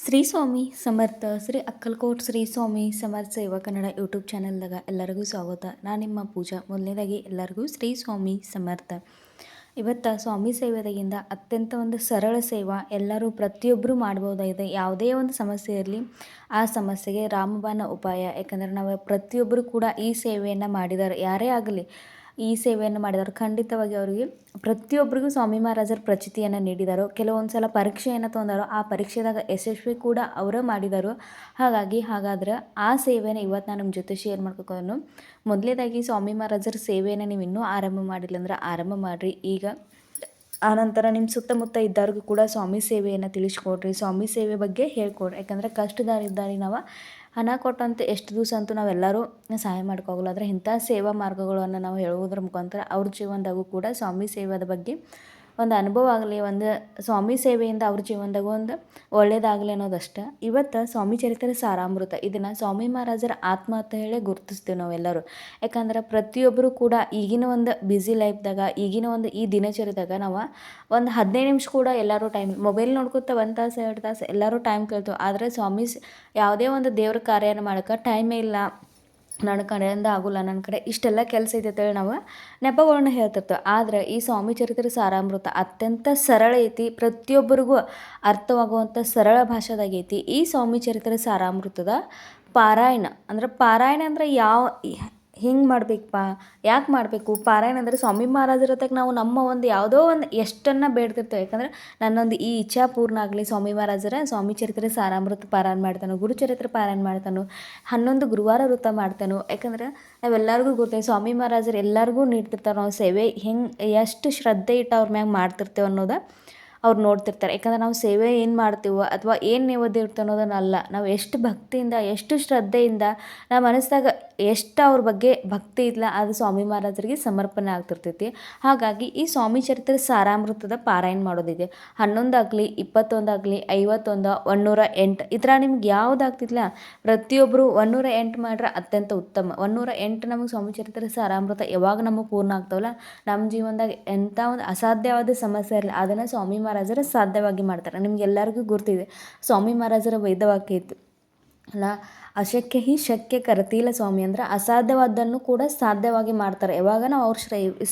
ಶ್ರೀ ಸ್ವಾಮಿ ಸಮರ್ಥ ಶ್ರೀ ಅಕ್ಕಲ್ಕೋಟ್ ಶ್ರೀ ಸ್ವಾಮಿ ಸಮರ್ಥ ಸೇವಾ ಕನ್ನಡ ಯೂಟ್ಯೂಬ್ ಚಾನಲ್ದಾಗ ಎಲ್ಲರಿಗೂ ಸ್ವಾಗತ. ನಾನು ನಿಮ್ಮ ಪೂಜಾ. ಮೊದಲನೇದಾಗಿ ಎಲ್ಲರಿಗೂ ಶ್ರೀ ಸ್ವಾಮಿ ಸಮರ್ಥ. ಇವತ್ತು ಸ್ವಾಮಿ ಸೇವೆದಾಗಿಂದ ಅತ್ಯಂತ ಒಂದು ಸರಳ ಸೇವಾ ಎಲ್ಲರೂ ಪ್ರತಿಯೊಬ್ಬರು ಮಾಡ್ಬೋದಾಗಿದೆ. ಯಾವುದೇ ಒಂದು ಸಮಸ್ಯೆ ಇರಲಿ ಆ ಸಮಸ್ಯೆಗೆ ರಾಮಬಾಣ ಉಪಾಯ. ಯಾಕಂದರೆ ನಾವು ಪ್ರತಿಯೊಬ್ಬರು ಕೂಡ ಈ ಸೇವೆಯನ್ನು ಮಾಡಿದ್ದಾರೆ. ಯಾರೇ ಆಗಲಿ ಈ ಸೇವೆಯನ್ನು ಮಾಡಿದವರು ಖಂಡಿತವಾಗಿ ಅವರಿಗೆ ಪ್ರತಿಯೊಬ್ಬರಿಗೂ ಸ್ವಾಮಿ ಮಹಾರಾಜರ ಪ್ರಚಿತಿಯನ್ನು ನೀಡಿದರು. ಕೆಲವೊಂದು ಸಲ ಪರೀಕ್ಷೆಯನ್ನು ತೊಗೊಂಡಾರೋ ಆ ಪರೀಕ್ಷೆದಾಗ ಯಶಸ್ವಿ ಕೂಡ ಅವರೇ ಮಾಡಿದರು. ಹಾಗಾದ್ರೆ ಆ ಸೇವೆನ ಇವತ್ತು ನಾನು ನಿಮ್ಮ ಜೊತೆ ಶೇರ್ ಮಾಡ್ಕೊಂಡು ಮೊದಲೇದಾಗಿ ಸ್ವಾಮಿ ಮಹಾರಾಜರ ಸೇವೆಯನ್ನು ನೀವು ಇನ್ನೂ ಆರಂಭ ಮಾಡಿಲ್ಲ ಅಂದ್ರೆ ಆರಂಭ ಮಾಡಿರಿ ಈಗ. ಆನಂತರ ನಿಮ್ಮ ಸುತ್ತಮುತ್ತ ಇದ್ದವ್ರಿಗೂ ಕೂಡ ಸ್ವಾಮಿ ಸೇವೆಯನ್ನು ತಿಳಿಸ್ಕೊಡ್ರಿ, ಸ್ವಾಮಿ ಸೇವೆ ಬಗ್ಗೆ ಹೇಳ್ಕೊಡ್ರಿ. ಯಾಕಂದರೆ ಕಷ್ಟದಾರಿದ್ದಾರೆ ನಾವು ಹಣ ಕೊಟ್ಟಂತೆ ಎಷ್ಟು ದಿವಸ ಅಂತೂ ನಾವೆಲ್ಲರೂ ಸಹಾಯ ಮಾಡ್ಕೋಗಲ್ಲ. ಆದರೆ ಇಂಥ ಸೇವಾ ಮಾರ್ಗಗಳನ್ನು ನಾವು ಹೇಳುವುದರ ಮುಖಾಂತರ ಅವ್ರ ಜೀವನದಾಗೂ ಕೂಡ ಸ್ವಾಮಿ ಸೇವೆದ ಬಗ್ಗೆ ಒಂದು ಅನುಭವ ಆಗಲಿ, ಒಂದು ಸ್ವಾಮಿ ಸೇವೆಯಿಂದ ಅವ್ರ ಜೀವನದಾಗೂ ಒಂದು ಒಳ್ಳೇದಾಗಲಿ ಅನ್ನೋದಷ್ಟೇ. ಇವತ್ತು ಸ್ವಾಮಿ ಚರಿತ್ರೆ ಸಾರಾಮೃತ ಇದನ್ನು ಸ್ವಾಮಿ ಮಹಾರಾಜರ ಆತ್ಮ ಅಂತ ಹೇಳಿ ಗುರುತಿಸ್ತೀವಿ ನಾವೆಲ್ಲರೂ. ಯಾಕಂದ್ರೆ ಪ್ರತಿಯೊಬ್ಬರು ಕೂಡ ಈಗಿನ ಒಂದು ಬ್ಯುಸಿ ಲೈಫ್ದಾಗ ಈಗಿನ ಒಂದು ಈ ದಿನಚರಿದಾಗ ನಾವು ಒಂದು 15 ನಿಮಿಷ ಕೂಡ ಎಲ್ಲರೂ ಟೈಮ್ ಮೊಬೈಲ್ ನೋಡ್ಕೊತ 1 ತಾಸು 2 ತಾಸು ಎಲ್ಲರೂ ಟೈಮ್ ಕೇಳ್ತೀವಿ. ಆದರೆ ಸ್ವಾಮಿ ಯಾವುದೇ ಒಂದು ದೇವ್ರ ಕಾರ್ಯನ ಮಾಡೋಕ್ಕೆ ಟೈಮೇ ಇಲ್ಲ, ನನ್ನ ಕಡೆಯಿಂದ ಆಗೋಲ್ಲ, ನನ್ನ ಕಡೆ ಇಷ್ಟೆಲ್ಲ ಕೆಲಸ ಐತೆ ಅಂತೇಳಿ ನಾವು ನೆಪಗಳನ್ನ ಹೇಳ್ತಿರ್ತೇವೆ. ಆದರೆ ಈ ಸ್ವಾಮಿ ಚರಿತ್ರೆ ಸಾರಾಮೃತ ಅತ್ಯಂತ ಸರಳ ಐತಿ, ಪ್ರತಿಯೊಬ್ಬರಿಗೂ ಅರ್ಥವಾಗುವಂಥ ಸರಳ ಭಾಷೆದಾಗೈತಿ. ಈ ಸ್ವಾಮಿ ಚರಿತ್ರೆ ಸಾರಾಮೃತದ ಪಾರಾಯಣ ಅಂದರೆ ಯಾವ ಹಿಂಗೆ ಮಾಡಬೇಕಪ್ಪ, ಯಾಕೆ ಮಾಡಬೇಕು ಪಾರಾಯಣ ಅಂದರೆ ಸ್ವಾಮಿ ಮಹಾರಾಜರ ಹತ್ರಕ್ಕೆ ನಾವು ನಮ್ಮ ಒಂದು ಯಾವುದೋ ಒಂದು ಎಷ್ಟನ್ನು ಬೇಡ್ತಿರ್ತೇವೆ. ಯಾಕಂದರೆ ನನ್ನೊಂದು ಈ ಇಚ್ಛಾ ಪೂರ್ಣ ಆಗಲಿ, ಸ್ವಾಮಿ ಮಹಾರಾಜರ ಸ್ವಾಮಿ ಚರಿತ್ರೆ ಸಾರಾಮೃತ ಪಾರಾಯಣ ಮಾಡ್ತಾನೋ, ಗುರುಚರಿತ್ರೆ ಪಾರಾಯಣ ಮಾಡ್ತಾನೋ, 11 ಗುರುವಾರ ವೃತ್ತ ಮಾಡ್ತಾನೋ. ಯಾಕಂದ್ರೆ ನಾವೆಲ್ಲರಿಗೂ ಗೊತ್ತೇ ಸ್ವಾಮಿ ಮಹಾರಾಜರು ಎಲ್ಲರಿಗೂ ನೀಡ್ತಿರ್ತಾರೆ. ನಾವು ಸೇವೆ ಹೆಂಗೆ ಎಷ್ಟು ಶ್ರದ್ಧೆ ಇಟ್ಟು ಅವ್ರ ಮ್ಯಾಗ ಮಾಡ್ತಿರ್ತೇವೆ ಅನ್ನೋದು ಅವ್ರು ನೋಡ್ತಿರ್ತಾರೆ. ಯಾಕಂದ್ರೆ ನಾವು ಸೇವೆ ಏನು ಮಾಡ್ತೀವೋ ಅಥವಾ ಏನು ನೈವೇದ್ಯ ಇಡ್ತೀವಿ ಅನ್ನೋದನ್ನಲ್ಲ, ನಾವು ಎಷ್ಟು ಭಕ್ತಿಯಿಂದ ಎಷ್ಟು ಶ್ರದ್ಧೆಯಿಂದ ನಮ್ಮ ಮನಸ್ಸಾಗ ಎಷ್ಟು ಅವ್ರ ಬಗ್ಗೆ ಭಕ್ತಿ ಇಲ್ಲ ಅದು ಸ್ವಾಮಿ ಮಹಾರಾಜರಿಗೆ ಸಮರ್ಪಣೆ ಆಗ್ತಿರ್ತೈತಿ. ಹಾಗಾಗಿ ಈ ಸ್ವಾಮಿ ಚರಿತ್ರೆ ಸಾರಾಮೃತದ ಪಾರಾಯಣ ಮಾಡೋದಿದೆ. 11 ಆಗಲಿ 21 ಆಗಲಿ 51 108 ಈ ಥರ ನಿಮ್ಗೆ ಯಾವುದಾಗ್ತಿಲ್ಲ ಪ್ರತಿಯೊಬ್ಬರು 108 ಮಾಡ್ರೆ ಅತ್ಯಂತ ಉತ್ತಮ. 108 ನಮಗೆ ಸ್ವಾಮಿ ಚರಿತ್ರೆ ಸಾರಾಮೃತ ಯಾವಾಗ ನಮಗೆ ಪೂರ್ಣ ಆಗ್ತಾವಲ್ಲ, ನಮ್ಮ ಜೀವನದಾಗ ಎಂಥ ಒಂದು ಅಸಾಧ್ಯವಾದ ಸಮಸ್ಯೆ ಇರಲಿ ಅದನ್ನು ಸ್ವಾಮಿ ಮಹಾರಾಜರು ಸಾಧ್ಯವಾಗಿ ಮಾಡ್ತಾರೆ. ನಿಮ್ಗೆಲ್ಲರಿಗೂ ಗುರ್ತಿದೆ ಸ್ವಾಮಿ ಮಹಾರಾಜರ ವೇದವಾಕ್ಯ ಇತ್ತು ಅಲ್ಲ, ಅಶಕ್ಯ ಹಿ ಶಕ್ಯ ಕರತೀಲ ಸ್ವಾಮಿ. ಅಂದ್ರೆ ಅಸಾಧ್ಯವಾದ್ದನ್ನು ಕೂಡ ಸಾಧ್ಯವಾಗಿ ಮಾಡ್ತಾರೆ ಯಾವಾಗ ನಾವು ಅವ್ರ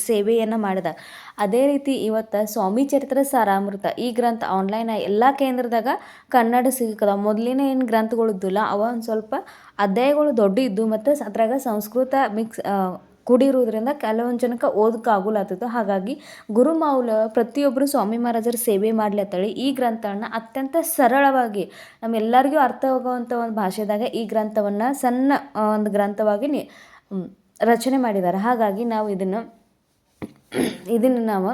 ಸೇವೆಯನ್ನು ಮಾಡಿದಾಗ. ಅದೇ ರೀತಿ ಇವತ್ತು ಸ್ವಾಮಿ ಚರಿತ್ರೆ ಸಾರಾಮೃತ ಈ ಗ್ರಂಥ ಆನ್ಲೈನ್ ಎಲ್ಲ ಕೇಂದ್ರದಾಗ ಕನ್ನಡ ಸಿಗದ. ಮೊದಲಿನ ಏನು ಗ್ರಂಥಗಳಿದ್ದಿಲ್ಲ ಅವ ಒಂದು ಸ್ವಲ್ಪ ಅಧ್ಯಾಯಗಳು ದೊಡ್ಡ ಇದ್ದು ಮತ್ತು ಅದ್ರಾಗ ಸಂಸ್ಕೃತ ಮಿಕ್ಸ್ ಕೂಡಿರುವುದರಿಂದ ಕೆಲವೊಂದು ಜನಕ್ಕೆ ಓದಕ್ಕಾಗಲಾಗ್ತಿತ್ತು. ಹಾಗಾಗಿ ಗುರುಮೌಲ ಪ್ರತಿಯೊಬ್ಬರು ಸ್ವಾಮಿ ಮಹಾರಾಜರ ಸೇವೆ ಮಾಡ್ಲತ್ತೇಳಿ ಈ ಗ್ರಂಥವನ್ನು ಅತ್ಯಂತ ಸರಳವಾಗಿ ನಮ್ಮೆಲ್ಲರಿಗೂ ಅರ್ಥವಾಗುವಂಥ ಒಂದು ಭಾಷೆದಾಗ ಈ ಗ್ರಂಥವನ್ನು ಸಣ್ಣ ಒಂದು ಗ್ರಂಥವಾಗಿ ರಚನೆ ಮಾಡಿದ್ದಾರೆ. ಹಾಗಾಗಿ ನಾವು ಇದನ್ನು ನಾವು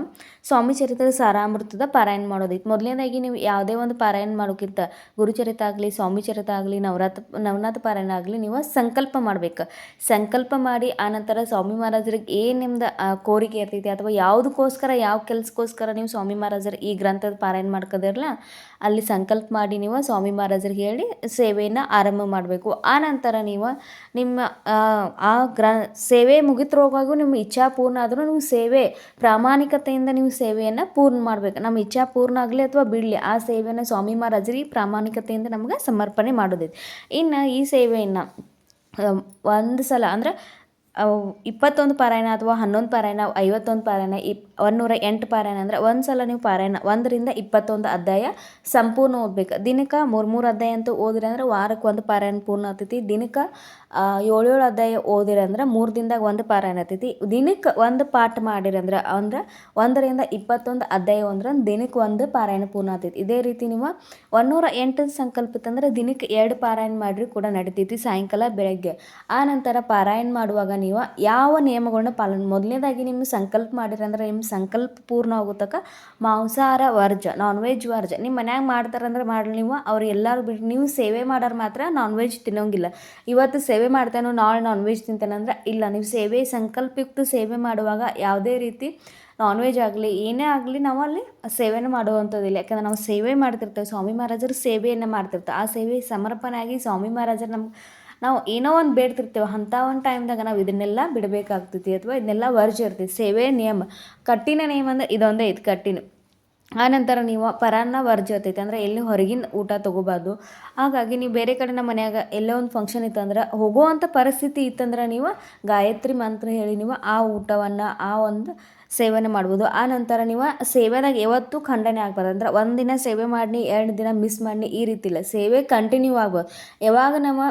ಸ್ವಾಮಿ ಚರಿತ್ರೆ ಸಾರಾಮೃತದ ಪಾರಾಯಣ ಮಾಡೋದೈತೆ. ಮೊದಲನೇದಾಗಿ ನೀವು ಯಾವುದೇ ಒಂದು ಪಾರಾಯಣ ಮಾಡೋಕ್ಕಿಂತ ಗುರುಚರಿತ ಆಗಲಿ, ಸ್ವಾಮಿ ಚರಿತ ಆಗಲಿ, ನವನಾಥ ಪಾರಾಯಣ ಆಗಲಿ ನೀವು ಸಂಕಲ್ಪ ಮಾಡ್ಬೇಕು. ಸಂಕಲ್ಪ ಮಾಡಿ ಆನಂತರ ಸ್ವಾಮಿ ಮಹಾರಾಜರಿಗೆ ಏನು ನಿಮ್ದು ಕೋರಿಕೆ ಇರ್ತೈತಿ ಅಥವಾ ಯಾವುದಕ್ಕೋಸ್ಕರ ಯಾವ ಕೆಲಸಕ್ಕೋಸ್ಕರ ನೀವು ಸ್ವಾಮಿ ಮಹಾರಾಜರು ಈ ಗ್ರಂಥದ ಪಾರಾಯಣ ಮಾಡ್ಕೋದಿರಲ್ಲ ಅಲ್ಲಿ ಸಂಕಲ್ಪ ಮಾಡಿ ನೀವು ಸ್ವಾಮಿ ಮಹಾರಾಜರಿಗೆ ಹೇಳಿ ಸೇವೆಯನ್ನು ಆರಂಭ ಮಾಡಬೇಕು. ಆನಂತರ ನೀವು ನಿಮ್ಮ ಸೇವೆ ಮುಗಿತ್ರೋವಾಗೂ ನಿಮ್ಮ ಇಚ್ಛಾ ಪೂರ್ಣ ಆದರೂ ನೀವು ಸೇವೆ ಪ್ರಾಮಾಣಿಕತೆಯಿಂದ ನೀವು ಸೇವೆಯನ್ನು ಪೂರ್ಣ ಮಾಡಬೇಕು. ನಮ್ಮ ಇಚ್ಛಾ ಪೂರ್ಣ ಆಗಲಿ ಅಥವಾ ಬಿಡಲಿ ಆ ಸೇವೆಯನ್ನು ಸ್ವಾಮಿ ಮಹಾರಾಜರಿಗೆ ಪ್ರಾಮಾಣಿಕತೆಯಿಂದ ನಮ್ಗೆ ಸಮರ್ಪಣೆ ಮಾಡೋದೈತಿ. ಇನ್ನು ಈ ಸೇವೆಯನ್ನು ಒಂದು ಸಲ ಅಂದರೆ 21 ಪಾರಾಯಣ ಅಥವಾ 11 ಪಾರಾಯಣ 51 ಪಾರಾಯಣ 108 ಪಾರಾಯಣ ಅಂದರೆ ಒಂದು ಸಲ ನೀವು ಪಾರಾಯಣ 1 ರಿಂದ 21 ಅಧ್ಯಾಯ ಸಂಪೂರ್ಣ ಓದ್ಬೇಕು. ದಿನಕ್ಕೆ 3 ಅಧ್ಯಾಯ ಅಂತ ಓದಿರಿ ಅಂದ್ರೆ ವಾರಕ್ಕೆ 1 ಪಾರಾಯಣ ಪೂರ್ಣ ಆಗ್ತೈತಿ. ದಿನಕ್ಕೆ 7 ಅಧ್ಯಾಯ ಓದಿರಿ ಅಂದ್ರೆ 3 ದಿನದಾಗ 1 ಪಾರಾಯಣ ಆಗ್ತೈತಿ. ದಿನಕ್ಕೆ 1 ಪಾಠ ಮಾಡಿರಿ ಅಂದ್ರೆ 1 ರಿಂದ 21 ಅಧ್ಯಾಯ ಅಂದ್ರೆ ದಿನಕ್ಕೆ 1 ಪಾರಾಯಣ ಪೂರ್ಣ ಆಗ್ತೈತಿ. ಇದೇ ರೀತಿ ನೀವು 108 ಸಂಕಲ್ಪ ಅಂದ್ರೆ ದಿನಕ್ಕೆ 2 ಪಾರಾಯಣ ಮಾಡಿರಿ ಕೂಡ ನಡಿತೈತಿ, ಸಾಯಂಕಾಲ ಬೆಳಗ್ಗೆ. ಆ ನಂತರ ಪಾರಾಯಣ ಮಾಡುವಾಗ ನೀವು ಯಾವ ನಿಯಮಗಳನ್ನ ಪಾಲನೆ ಮೊದಲನೇದಾಗಿ ನಿಮ್ಮ ಸಂಕಲ್ಪ ಮಾಡಿರಿ ಅಂದ್ರೆ ನಿಮ್ಮ ಸಂಕಲ್ಪ ಪೂರ್ಣ ಆಗೋತಕ್ಕ ಮಾಂಸಾಹಾರ ವರ್ಜ, ನಾನ್ ವೆಜ್ ವರ್ಜ. ನಿಮ್ಮ ಮನ್ಯಾಗ ಮಾಡ್ತಾರಂದ್ರೆ ಮಾಡಲಿ, ನೀವು ಅವ್ರು ಎಲ್ಲರೂ ಬಿಟ್ಟು ನೀವು ಸೇವೆ ಮಾಡೋರು ಮಾತ್ರ ನಾನ್ ವೆಜ್ ತಿನ್ನೋಂಗಿಲ್ಲ. ಇವತ್ತು ಸೇವೆ ಮಾಡ್ತೇನೋ ನಾಳೆ ನಾನ್ ವೆಜ್ ತಿಂತೇನೆ ಅಂದರೆ ಇಲ್ಲ. ನೀವು ಸೇವೆ ಸಂಕಲ್ಪಯುಕ್ತ ಸೇವೆ ಮಾಡುವಾಗ ಯಾವುದೇ ರೀತಿ ನಾನ್ ವೆಜ್ ಆಗಲಿ ಏನೇ ಆಗಲಿ ನಾವು ಅಲ್ಲಿ ಸೇವೆನ ಮಾಡುವಂಥದ್ದಿಲ್ಲ. ಯಾಕಂದ್ರೆ ನಾವು ಸೇವೆ ಮಾಡ್ತಿರ್ತೇವೆ, ಸ್ವಾಮಿ ಮಹಾರಾಜರು ಸೇವೆಯನ್ನು ಮಾಡ್ತಿರ್ತೇವೆ. ಆ ಸೇವೆ ಸಮರ್ಪಣೆ ಆಗಿ ಸ್ವಾಮಿ ಮಹಾರಾಜರು ನಾವು ಏನೋ ಒಂದು ಬೇಡ್ತಿರ್ತೇವೆ ಅಂಥ ಒಂದು ಟೈಮ್ದಾಗ ನಾವು ಇದನ್ನೆಲ್ಲ ಬಿಡಬೇಕಾಗ್ತೈತಿ ಅಥವಾ ಇದನ್ನೆಲ್ಲ ವರ್ಜ ಇರ್ತೈತಿ. ಸೇವೆ ನಿಯಮ ಕಠಿಣ ನಿಯಮ ಅಂದರೆ ಇದೊಂದೇ ಇದು ಕಠಿಣ. ಆನಂತರ ನೀವು ಪರಾನ್ನ ವರ್ಜತೈತೆ ಅಂದರೆ ಎಲ್ಲಿ ಹೊರಗಿನ ಊಟ ತೊಗೋಬಾರ್ದು. ಹಾಗಾಗಿ ನೀವು ಬೇರೆ ಕಡೆ ನಮ್ಮ ಮನ್ಯಾಗ ಎಲ್ಲೋ ಒಂದು ಫಂಕ್ಷನ್ ಇತ್ತಂದ್ರೆ ಹೋಗುವಂಥ ಪರಿಸ್ಥಿತಿ ಇತ್ತಂದ್ರೆ ನೀವು ಗಾಯತ್ರಿ ಮಂತ್ರ ಹೇಳಿ ನೀವು ಆ ಊಟವನ್ನು ಆ ಒಂದು ಸೇವನೆ ಮಾಡ್ಬೋದು. ಆ ನಂತರ ನೀವು ಸೇವೆದಾಗ ಯಾವತ್ತೂ ಖಂಡನೆ ಆಗ್ಬಾರ್ದು. ಅಂದ್ರೆ ಒಂದಿನ ಸೇವೆ ಮಾಡಿ 2 ದಿನ ಮಿಸ್ ಮಾಡಿ ಈ ರೀತಿ ಇಲ್ಲ, ಸೇವೆ ಕಂಟಿನ್ಯೂ ಆಗ್ಬೋದು. ಯಾವಾಗ ನಮ್ಮ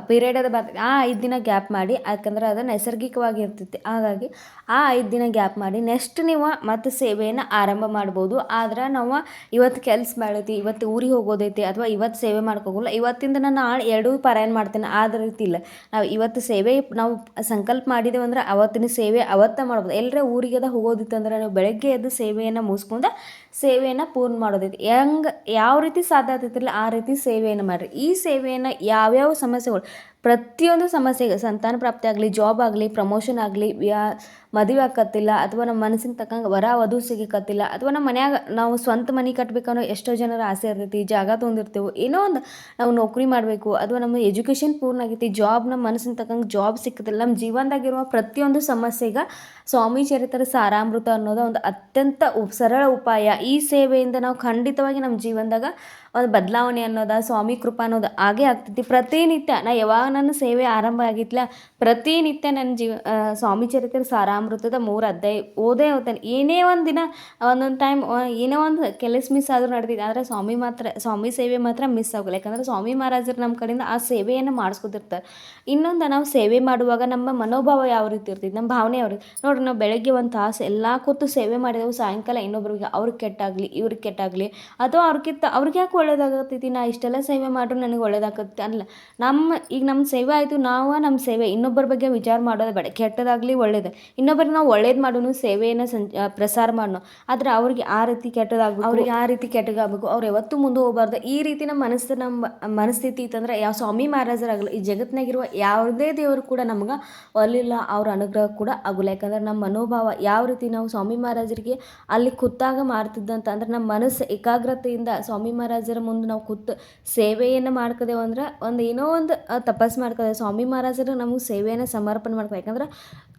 ಪೀರಿಯಡ್ ಅದು ಬರ್ತದೆ ಆ 5 ದಿನ ಗ್ಯಾಪ್ ಮಾಡಿ, ಯಾಕಂದ್ರೆ ಅದು ನೈಸರ್ಗಿಕವಾಗಿ ಇರ್ತೈತಿ. ಹಾಗಾಗಿ ಆ 5 ದಿನ ಗ್ಯಾಪ್ ಮಾಡಿ ನೆಕ್ಸ್ಟ್ ನೀವು ಮತ್ತೆ ಸೇವೆಯನ್ನು ಆರಂಭ ಮಾಡ್ಬೋದು. ಆದ್ರೆ ನಾವು ಇವತ್ತು ಕೆಲಸ ಮಾಡೈತಿ, ಇವತ್ತು ಊರಿಗೆ ಹೋಗೋದೈತಿ ಅಥವಾ ಇವತ್ತು ಸೇವೆ ಮಾಡ್ಕೋಗಲ್ಲ, ಇವತ್ತಿಂದ ನಾನು ನಾಳೆ 2 ಪಾರಾಯಣ ಮಾಡ್ತೇನೆ ಆದ ರೀತಿ ಇಲ್ಲ. ನಾವು ಇವತ್ತು ಸೇವೆ ನಾವು ಸಂಕಲ್ಪ ಮಾಡಿದೇವೆ ಅಂದ್ರೆ ಅವತ್ತಿನ ಸೇವೆ ಅವತ್ತೇ ಮಾಡ್ಬೋದು. ಎಲ್ಲರೇ ಊರಿಗೆ ಹೋಗೋದಿತ್ತಂದ್ರೆ ನೀವು ಬೆಳಗ್ಗೆ ಎದ್ದು ಸೇವೆಯನ್ನು ಮುಗಿಸ್ಕೊಂಡು ಸೇವೆಯನ್ನು ಪೂರ್ಣ ಮಾಡೋದೈತಿ. ಯಾವ ರೀತಿ ಸಾಧ್ಯ ಆಗ್ತೈತಿಲ್ಲ ಆ ರೀತಿ ಸೇವೆಯನ್ನು ಮಾಡಿರಿ. ಈ ಸೇವೆಯನ್ನು ಯಾವ್ಯಾವ ಸಮಸ್ಯೆಗಳು, ಪ್ರತಿಯೊಂದು ಸಮಸ್ಯೆಗೆ ಸಂತಾನ ಪ್ರಾಪ್ತಿ ಆಗಲಿ, ಜಾಬ್ ಆಗಲಿ, ಪ್ರಮೋಷನ್ ಆಗಲಿ, ಮದುವೆ ಆಕತ್ತಿಲ್ಲ ಅಥವಾ ನಮ್ಮ ಮನಸ್ಸಿನ ತಕ್ಕಂಗೆ ವರ ವಧು ಸಿಗಕತ್ತಿಲ್ಲ, ಅಥವಾ ನಮ್ಮ ಮನ್ಯಾಗ ನಾವು ಸ್ವಂತ ಮನೆ ಕಟ್ಟಬೇಕನ್ನೋ ಎಷ್ಟೋ ಜನರ ಆಸೆ ಇರ್ತೈತಿ, ಜಾಗ ತೊಗೊಂಡಿರ್ತೇವೆ, ಏನೋ ಒಂದು ನಾವು ನೌಕರಿ ಮಾಡಬೇಕು ಅಥವಾ ನಮ್ಮ ಎಜುಕೇಷನ್ ಪೂರ್ಣ ಆಗೈತಿ, ಜಾಬ್ ನಮ್ಮ ಮನಸ್ಸಿನ ತಕ್ಕಂಗೆ ಜಾಬ್ ಸಿಕ್ಕತ್ತಿಲ್ಲ. ನಮ್ಮ ಜೀವನದಾಗಿರುವ ಪ್ರತಿಯೊಂದು ಸಮಸ್ಯೆಗೆ ಸ್ವಾಮಿ ಚರಿತ್ರೆ ಸಾರಾಮೃತ ಅನ್ನೋದು ಒಂದು ಅತ್ಯಂತ ಸರಳ ಉಪಾಯ. ಈ ಸೇವೆಯಿಂದ ನಾವು ಖಂಡಿತವಾಗಿ ನಮ್ಮ ಜೀವನದಾಗ ಒಂದು ಬದಲಾವಣೆ ಅನ್ನೋದು, ಸ್ವಾಮಿ ಕೃಪಾ ಅನ್ನೋದು ಆಗೇ ಆಗ್ತೈತಿ. ಪ್ರತಿನಿತ್ಯ ಯಾವಾಗ ನನ್ನ ಸೇವೆ ಆರಂಭ ಆಗಿತ್ತಲ್ಲ ಪ್ರತಿನಿತ್ಯ ನನ್ನ ಸ್ವಾಮಿ ಚರಿತ್ರೆ ಸಾರಾಮೃತದ 3 ಅಧ್ಯಾಯ ಓದೇ ಹೋಗ್ತೇನೆ. ಏನೇ ಒಂದು ದಿನ ಒಂದೊಂದು ಟೈಮ್ ಏನೋ ಒಂದು ಕೆಲಸ ಮಿಸ್ ಆದರೂ ನಡೆದಿದೆ, ಆದರೆ ಸ್ವಾಮಿ ಸೇವೆ ಮಾತ್ರ ಮಿಸ್ ಆಗೋಲ್ಲ. ಯಾಕಂದರೆ ಸ್ವಾಮಿ ಮಹಾರಾಜರು ನಮ್ಮ ಕಡೆಯಿಂದ ಆ ಸೇವೆಯನ್ನು ಮಾಡಿಸ್ಕೊತಿರ್ತಾರೆ. ಇನ್ನೊಂದು ನಾವು ಸೇವೆ ಮಾಡುವಾಗ ನಮ್ಮ ಮನೋಭಾವ ಯಾವ ರೀತಿ ಇರ್ತೈತಿ, ನಮ್ಮ ಭಾವನೆ ಯಾವ ರೀತಿ ನೋಡ್ರಿ. ನಾವು ಬೆಳಗ್ಗೆ ಒಂದು ತಾಸು ಎಲ್ಲ ಕೂತು ಸೇವೆ ಮಾಡಿದೆವು, ಸಾಯಂಕಾಲ ಇನ್ನೊಬ್ರಿಗೆ ಅವ್ರಿಗೆ ಕೆಟ್ಟಾಗಲಿ ಇವ್ರಿಗೆ ಕೆಟ್ಟಾಗಲಿ ಅಥವಾ ಅವ್ರಿಗೆ ಯಾಕೆ ಒಳ್ಳೇದಾಗತ್ತೈತಿ, ನಾ ಇಷ್ಟೆಲ್ಲ ಸೇವೆ ಮಾಡ್ರು ನನಗೆ ಒಳ್ಳೇದಾಗತ್ತೆ ಅಲ್ಲ. ಈಗ ನಮ್ಮ ಸೇವೆ ಆಯಿತು, ನಾವು ನಮ್ಮ ಸೇವೆ ಇನ್ನೊಬ್ಬರ ಬಗ್ಗೆ ವಿಚಾರ ಮಾಡೋದು ಬೇಡ. ಕೆಟ್ಟದಾಗಲಿ ಒಳ್ಳೇದು ಇನ್ನೊಬ್ಬರಿಗೆ ನಾವು ಒಳ್ಳೇದು ಮಾಡೋನು, ಸೇವೆಯನ್ನು ಪ್ರಸಾರ ಮಾಡೋಣ. ಆದರೆ ಅವ್ರಿಗೆ ಆ ರೀತಿ ಕೆಟ್ಟದಾಗಬೇಕು, ಅವ್ರು ಯಾವತ್ತೂ ಮುಂದೆ ಹೋಗಬಾರ್ದು. ಈ ರೀತಿ ನಮ್ಮ ಮನಸ್ಥಿತಿ ಇತ್ತಂದ್ರೆ ಯಾವ ಸ್ವಾಮಿ ಮಹಾರಾಜರಾಗಲಿ ಈ ಜಗತ್ತಿನಾಗಿರುವ ಯಾವುದೇ ದೇವರು ಕೂಡ ನಮ್ಗೆ ಒಲಿಲ್ಲ, ಅವ್ರ ಅನುಗ್ರಹ ಕೂಡ ಆಗೋಲ್ಲ. ಯಾಕಂದ್ರೆ ನಮ್ಮ ಮನೋಭಾವ ಯಾವ ರೀತಿ ನಾವು ಸ್ವಾಮಿ ಮಹಾರಾಜರಿಗೆ ಅಲ್ಲಿ ಕೂತಾಗ ಮಾಡ್ತಿದ್ದಂತ ಅಂದ್ರೆ ನಮ್ಮ ಮನಸ್ಸು ಏಕಾಗ್ರತೆಯಿಂದ ಸ್ವಾಮಿ ಮಹಾರಾಜರ ಮುಂದೆ ನಾವು ಕೂತು ಸೇವೆಯನ್ನು ಮಾಡ್ಕೋದೇವು ಅಂದ್ರೆ ಏನೋ ಒಂದು ತಪಸ್ಸು ಮಾಡ್ಕೋದೆ ಸ್ವಾಮಿ ಮಹಾರಾಜರು ನಮಗೆ ಸೇವೆಯನ್ನು ಸಮರ್ಪಣೆ ಮಾಡ್ಕೋ. ಯಾಕಂದ್ರೆ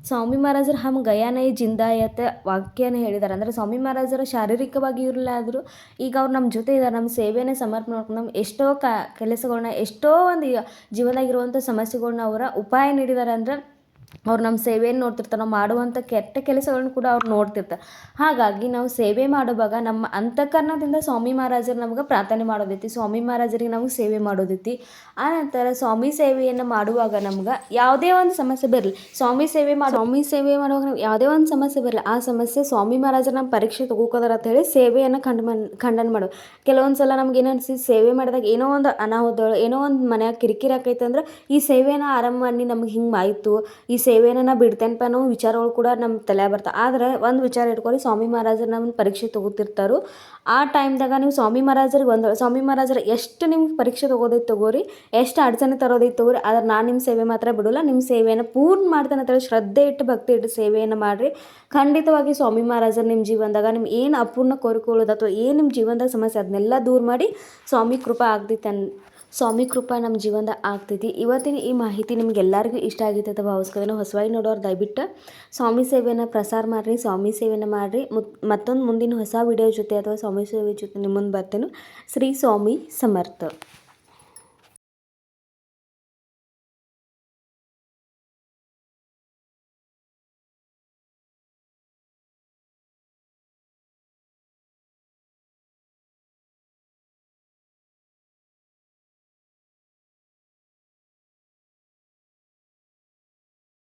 ಸ್ವಾಮಿ ಮಹಾರಾಜರು ಹಮ್ ಗಯಾನ ಜಿಂದಾಯತ ವಾಕ್ಯನ ಹೇಳಿದ್ದಾರೆ. ಅಂದರೆ ಸ್ವಾಮಿ ಮಹಾರಾಜರು ಶಾರೀರಿಕವಾಗಿ ಇರಲಿಲ್ಲ ಆದರೂ ಈಗ ಅವ್ರು ನಮ್ಮ ಜೊತೆ ಇದ್ದಾರೆ, ನಮ್ಮ ಸೇವೆಯನ್ನು ಸಮರ್ಪಣೆ ಮಾಡ್ಕೊಂಡು ನಮ್ಮ ಎಷ್ಟೋ ಕೆಲಸಗಳನ್ನ, ಎಷ್ಟೋ ಒಂದು ಜೀವನದಾಗಿರುವಂಥ ಸಮಸ್ಯೆಗಳನ್ನ ಅವರ ಉಪಾಯ ನೀಡಿದ್ದಾರೆ. ಅಂದರೆ ಅವ್ರು ನಮ್ಮ ಸೇವೆಯನ್ನು ನೋಡ್ತಿರ್ತಾರೆ, ನಾವು ಮಾಡುವಂಥ ಕೆಟ್ಟ ಕೆಲಸಗಳನ್ನು ಕೂಡ ಅವ್ರು ನೋಡ್ತಿರ್ತಾರೆ. ಹಾಗಾಗಿ ನಾವು ಸೇವೆ ಮಾಡುವಾಗ ನಮ್ಮ ಅಂತಃಕರಣದಿಂದ ಸ್ವಾಮಿ ಮಹಾರಾಜರು ನಮ್ಗೆ ಪ್ರಾರ್ಥನೆ ಮಾಡೋದೈತಿ, ಸ್ವಾಮಿ ಮಹಾರಾಜರಿಗೆ ನಮಗೆ ಸೇವೆ ಮಾಡೋದೈತಿ. ಆನಂತರ ಸ್ವಾಮಿ ಸೇವೆಯನ್ನು ಮಾಡುವಾಗ ನಮ್ಗೆ ಯಾವುದೇ ಒಂದು ಸಮಸ್ಯೆ ಬರಲಿ, ಸ್ವಾಮಿ ಸೇವೆ ಮಾಡುವಾಗ ನಾವು ಯಾವುದೇ ಒಂದು ಸಮಸ್ಯೆ ಬರಲಿ, ಆ ಸಮಸ್ಯೆ ಸ್ವಾಮಿ ಮಹಾರಾಜರು ನಮ್ಮ ಪರೀಕ್ಷೆ ತಗೋಕೋದಾರ ಅಂತ ಹೇಳಿ ಸೇವೆಯನ್ನು ಖಂಡನೆ ಮಾಡೋದು. ಕೆಲವೊಂದು ಸಲ ನಮ್ಗೆ ಏನು ಅನಿಸಿ ಸೇವೆ ಮಾಡಿದಾಗ ಏನೋ ಒಂದು ಅನಾಹುತ, ಏನೋ ಒಂದು ಮನ್ಯಾಗ ಕಿರಿಕಿರಿ ಆಕೈತೆ ಅಂದ್ರೆ ಈ ಸೇವೆಯನ್ನು ಆರಂಭ ಮಾಡಿ ನಮ್ಗೆ ಹಿಂಗೆ ಆಯಿತು, ಈ ಸೇವೆಯನ್ನು ನಾ ಬಿಡ್ತೇನಪ್ಪ ಅನ್ನೋ ವಿಚಾರಗಳು ಕೂಡ ನಮ್ಮ ತಲೆ ಬರ್ತಾವೆ. ಆದರೆ ಒಂದು ವಿಚಾರ ಇಟ್ಕೊಳ್ಳಿ, ಸ್ವಾಮಿ ಮಹಾರಾಜರು ನಮ್ಮ ಪರೀಕ್ಷೆ ತಗೋತಿರ್ತಾರೋ ಆ ಟೈಮ್ದಾಗ ನೀವು ಸ್ವಾಮಿ ಮಹಾರಾಜರಿಗೆ ಸ್ವಾಮಿ ಮಹಾರಾಜರು ಎಷ್ಟು ನಿಮ್ಗೆ ಪರೀಕ್ಷೆ ತಗೋದೈತೆ ತಗೋರಿ, ಎಷ್ಟು ಅಡಚಣೆ ತರೋದೈತೆ ತಗೋರಿ, ಆದರೆ ನಾನು ನಿಮ್ಮ ಸೇವೆ ಮಾತ್ರ ಬಿಡೋಲ್ಲ, ನಿಮ್ಮ ಸೇವೆಯನ್ನು ಪೂರ್ಣ ಮಾಡ್ತೇನೆ ಅಂತೇಳಿ ಶ್ರದ್ಧೆ ಇಟ್ಟು ಭಕ್ತಿ ಇಟ್ಟು ಸೇವೆಯನ್ನು ಮಾಡಿರಿ. ಖಂಡಿತವಾಗಿ ಸ್ವಾಮಿ ಮಹಾರಾಜರು ನಿಮ್ಮ ಜೀವನದಾಗ ನಿಮ್ಗೆ ಏನು ಅಪೂರ್ಣ ಕೋರಿಕೊಳ್ಳೋದು ಅಥವಾ ಏನು ನಿಮ್ಮ ಜೀವನದಾಗ ಸಮಸ್ಯೆ ಅದನ್ನೆಲ್ಲ ದೂರ ಮಾಡಿ ಸ್ವಾಮಿ ಕೃಪಾ ಸ್ವಾಮಿ ಕೃಪಾ ನಮ್ಮ ಜೀವನದಾಗ ಆಗ್ತೈತಿ. ಇವತ್ತಿನ ಈ ಮಾಹಿತಿ ನಿಮ್ಗೆಲ್ಲರಿಗೂ ಇಷ್ಟ ಆಗೈತೆ ಅಂತ ಭಾವಿಸ್ಕೋತೀನಿ. ಹೊಸವಾಗಿ ನೋಡೋರು ದಯವಿಟ್ಟು ಸ್ವಾಮಿ ಸೇವೆಯನ್ನು ಪ್ರಸಾರ ಮಾಡಿರಿ, ಸ್ವಾಮಿ ಸೇವೆಯನ್ನು ಮಾಡಿರಿ. ಮತ್ತೊಂದು ಮುಂದಿನ ಹೊಸ ವಿಡಿಯೋ ಜೊತೆ ಅಥವಾ ಸ್ವಾಮಿ ಸೇವೆ ಜೊತೆ ನಿಮ್ಮ ಮುಂದೆ ಬರ್ತೇನೆ. ಶ್ರೀ ಸ್ವಾಮಿ ಸಮರ್ಥ.